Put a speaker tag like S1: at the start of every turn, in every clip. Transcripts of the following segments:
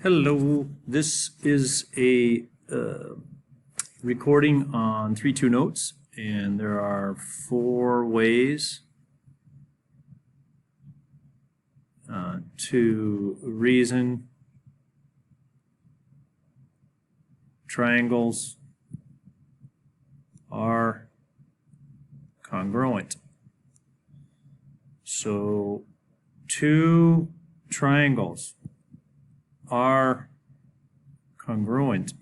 S1: Hello, this is a recording on 3-2 notes, and there are 4 ways to reason triangles are congruent. So 2 triangles are congruent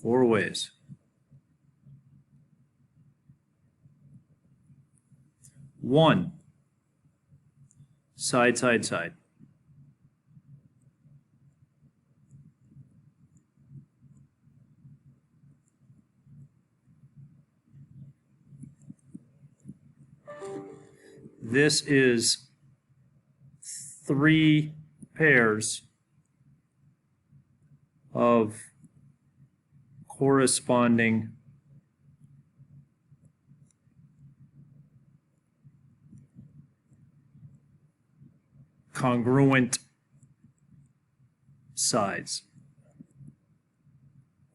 S1: 4 ways. One, side, side, side. This is 3 pairs of corresponding congruent sides.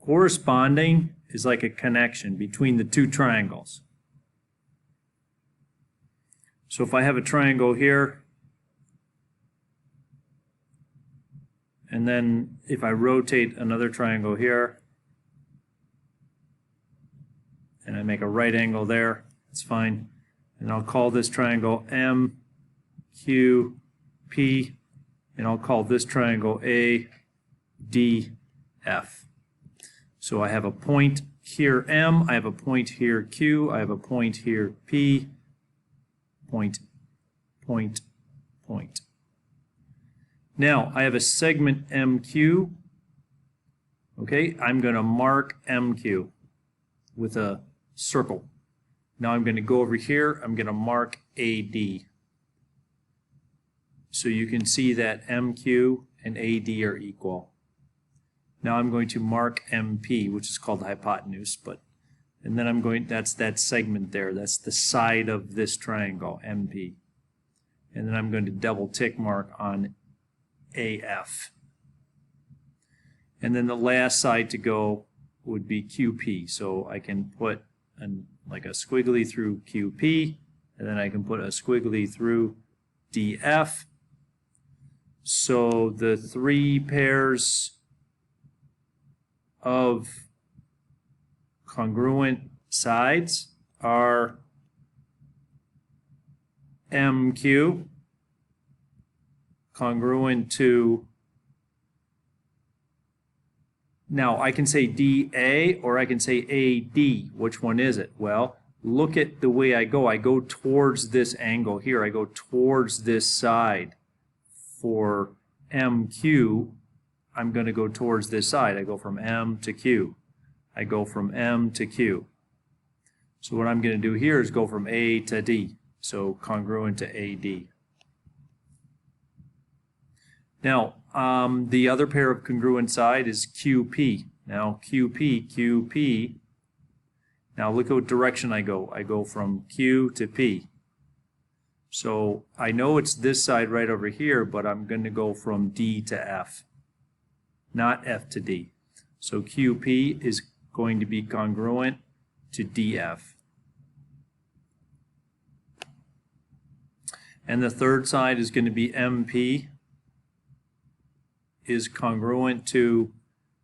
S1: Corresponding is like a connection between the 2 triangles. So if I have a triangle here, and then if I rotate another triangle here, and I make a right angle there, it's fine. And I'll call this triangle M, Q, P, and I'll call this triangle A, D, F. So I have a point here M, I have a point here Q, I have a point here P, point, point, point. Now, I have a segment MQ. Okay, I'm going to mark MQ with a circle. Now I'm going to go over here, I'm going to mark AD. So you can see that MQ and AD are equal. Now I'm going to mark MP, which is called the hypotenuse, and then I'm going, that's that segment there, that's the side of this triangle, MP. And then I'm going to double tick mark on AF. And then the last side to go would be QP. So I can put like a squiggly through QP, and then I can put a squiggly through DF. So the 3 pairs of congruent sides are MQ congruent to, now I can say DA or I can say AD. Which one is it? Well, look at the way I go towards this angle here, I go towards this side. For MQ, I'm going to go towards this side. I go from M to Q. I go from M to Q. So what I'm going to do here is go from A to D. So congruent to AD. Now, the other pair of congruent side is QP. Now, QP. Now, look what direction I go. I go from Q to P. So, I know it's this side right over here, but I'm going to go from D to F, not F to D. So, QP is going to be congruent to DF. And the third side is going to be MP is congruent to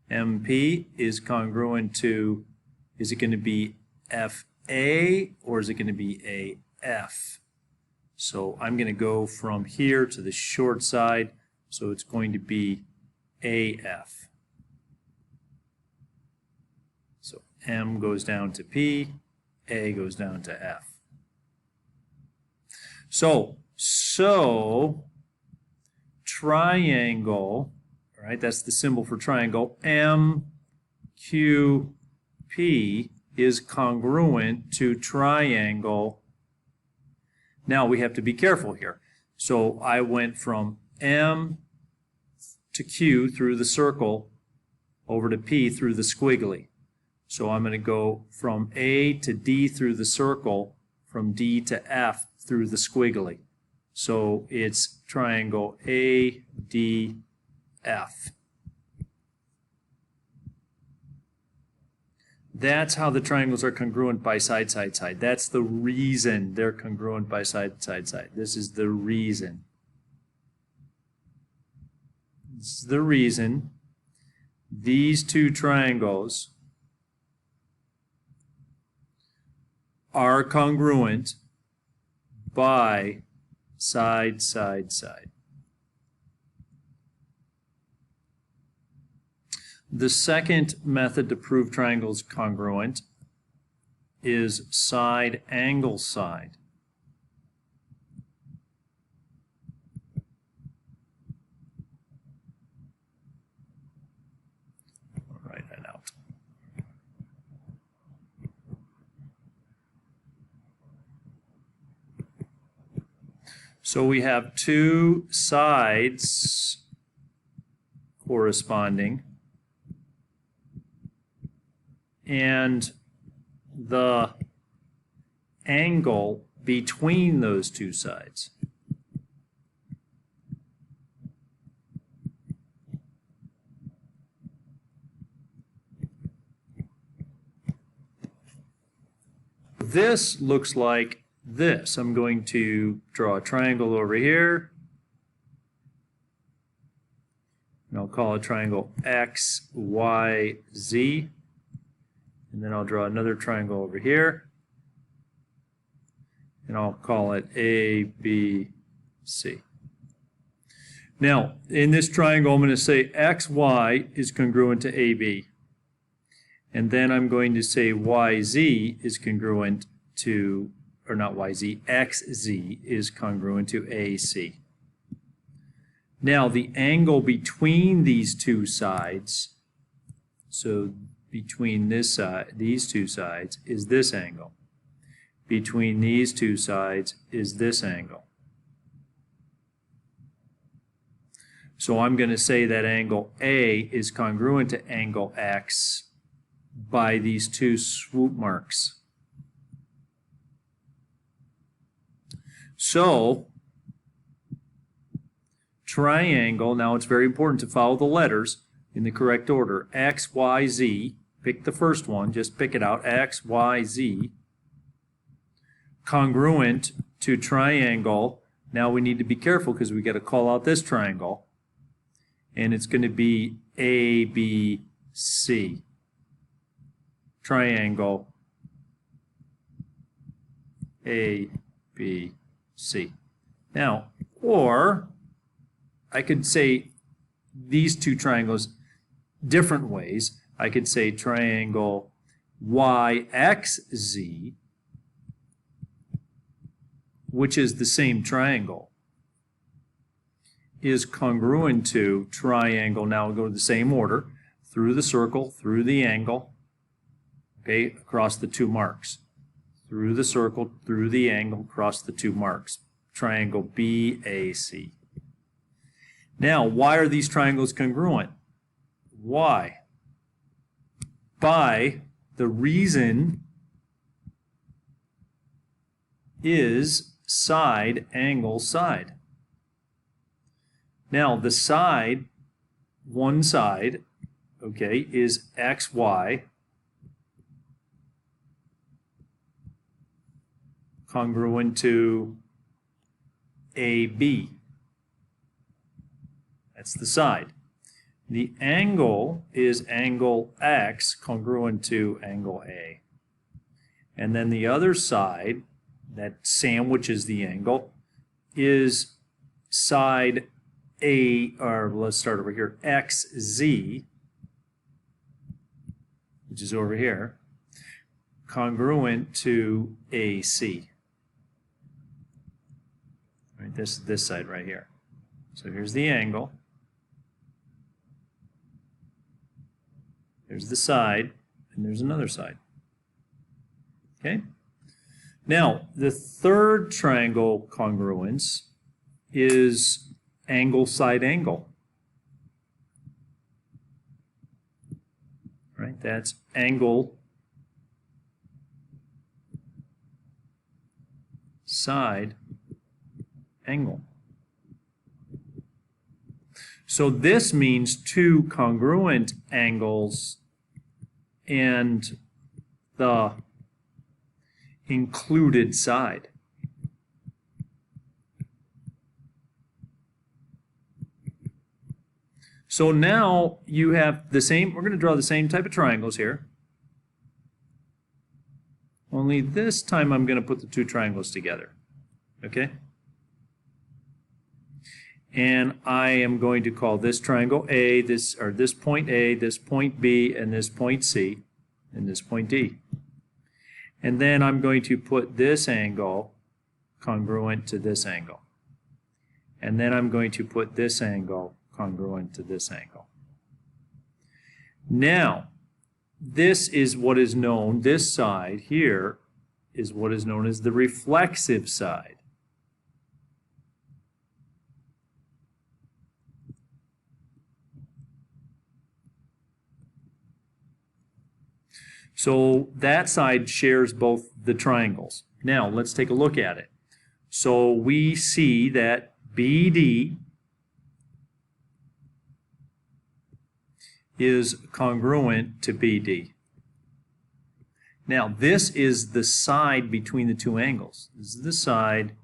S1: MP is congruent to, is it going to be FA or is it going to be AF? So I'm going to go from here to the short side, so it's going to be AF. So M goes down to P, A goes down to F. So triangle, all right, that's the symbol for triangle, MQP is congruent to triangle. Now we have to be careful here. So I went from M to Q through the circle over to P through the squiggly. So I'm going to go from A to D through the circle, from D to F through the squiggly. So it's triangle ADF. That's how the triangles are congruent by side, side, side. That's the reason they're congruent by side, side, side. This is the reason. This is the reason these two triangles are congruent by side, side, side. The second method to prove triangles congruent is side angle side. I'll write that out. So we have two sides corresponding, and the angle between those two sides. This looks like this. I'm going to draw a triangle over here, and I'll call it triangle X, Y, Z. And then I'll draw another triangle over here, and I'll call it A, B, C. Now, in this triangle, I'm going to say XY is congruent to AB. And then I'm going to say YZ is congruent to, or not YZ, XZ is congruent to AC. Now, the angle between these two sides, so between this side, these two sides, is this angle. Between these two sides is this angle. So I'm going to say that angle A is congruent to angle X by these two swoop marks. So, triangle, now it's very important to follow the letters in the correct order. X, Y, Z, pick the first one, just pick it out, X, Y, Z. Congruent to triangle, now we need to be careful because we got to call out this triangle, and it's going to be A, B, C. Triangle A, B, C. Now, or I could say these two triangles different ways. I could say triangle YXZ, which is the same triangle, is congruent to triangle. Now we'll go to the same order, through the circle, through the angle, okay, across the two marks. Through the circle, through the angle, across the two marks. Triangle BAC. Now, why are these triangles congruent? Why? By the reason is side angle side. Now, the side, one side, okay, is XY congruent to AB. That's the side. The angle is angle X congruent to angle A. And then the other side, that sandwiches the angle, is side A, or let's start over here, XZ, which is over here, congruent to AC. Right, this side right here. So here's the angle. There's the side, and there's another side. Okay? Now, the third triangle congruence is angle side angle. Right? That's angle side angle. So this means two congruent angles, and the included side. So now you have the same, we're going to draw the same type of triangles here. Only this time I'm going to put the two triangles together. Okay? And I am going to call this triangle A, this point A, this point B, and this point C, and this point D. And then I'm going to put this angle congruent to this angle. And then I'm going to put this angle congruent to this angle. Now, this is what is known, this side here is what is known as the reflexive side. So that side shares both the triangles. Now, let's take a look at it. So we see that BD is congruent to BD. Now, this is the side between the two angles. This is the side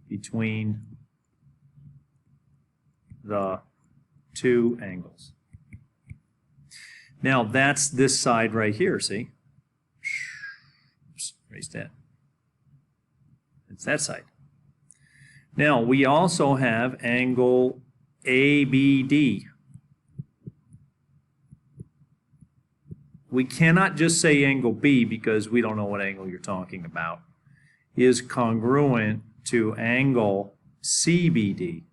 S1: between the two angles. Now, that's this side right here, see? Oops, erase that. It's that side. Now, we also have angle ABD. We cannot just say angle B because we don't know what angle you're talking about. Is congruent to angle CBD.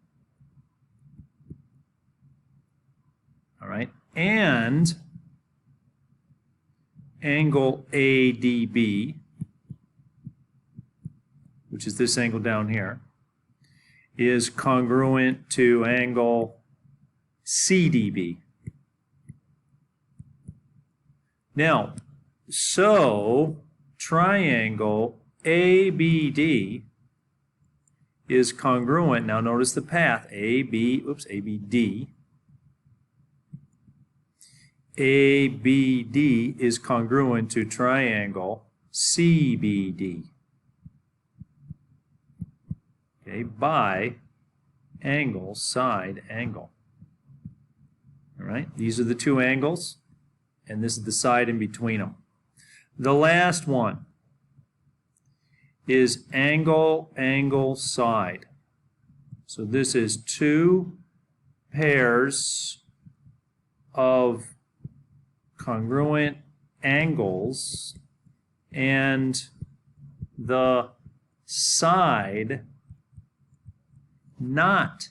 S1: All right? And angle ADB, which is this angle down here, is congruent to angle CDB. Now, so triangle ABD is congruent. Now notice the path ABD. ABD is congruent to triangle CBD. Okay, by angle, side angle. All right, these are the two angles, and this is the side in between them. The last one is angle, angle, side. So this is two pairs of congruent angles, and the side not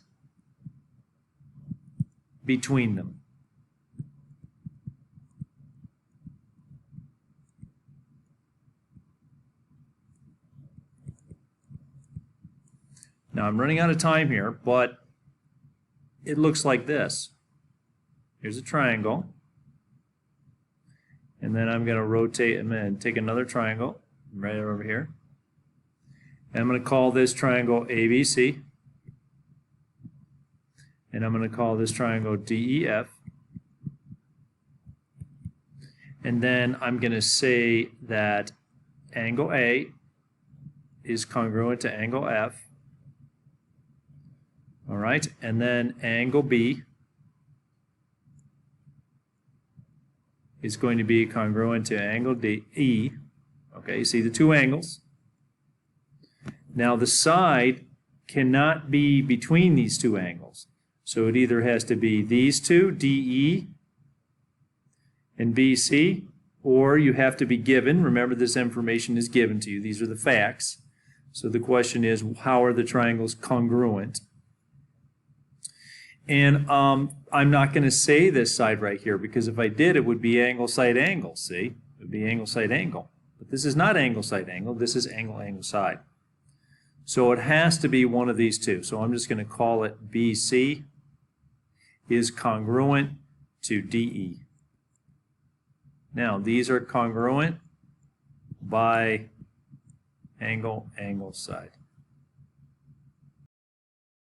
S1: between them. Now I'm running out of time here, but it looks like this. Here's a triangle. And then I'm going to rotate and take another triangle right over here. And I'm going to call this triangle ABC. And I'm going to call this triangle DEF. And then I'm going to say that angle A is congruent to angle F. All right, and then angle B is going to be congruent to angle E. Okay, you see the two angles. Now the side cannot be between these two angles. So it either has to be these two, DE and BC, or you have to be given, remember this information is given to you, these are the facts. So the question is, how are the triangles congruent? And I'm not going to say this side right here, because if I did, it would be angle, side, angle, see? It would be angle, side, angle. But this is not angle, side, angle. This is angle, angle, side. So it has to be one of these two. So I'm just going to call it BC is congruent to DE. Now, these are congruent by angle, angle, side.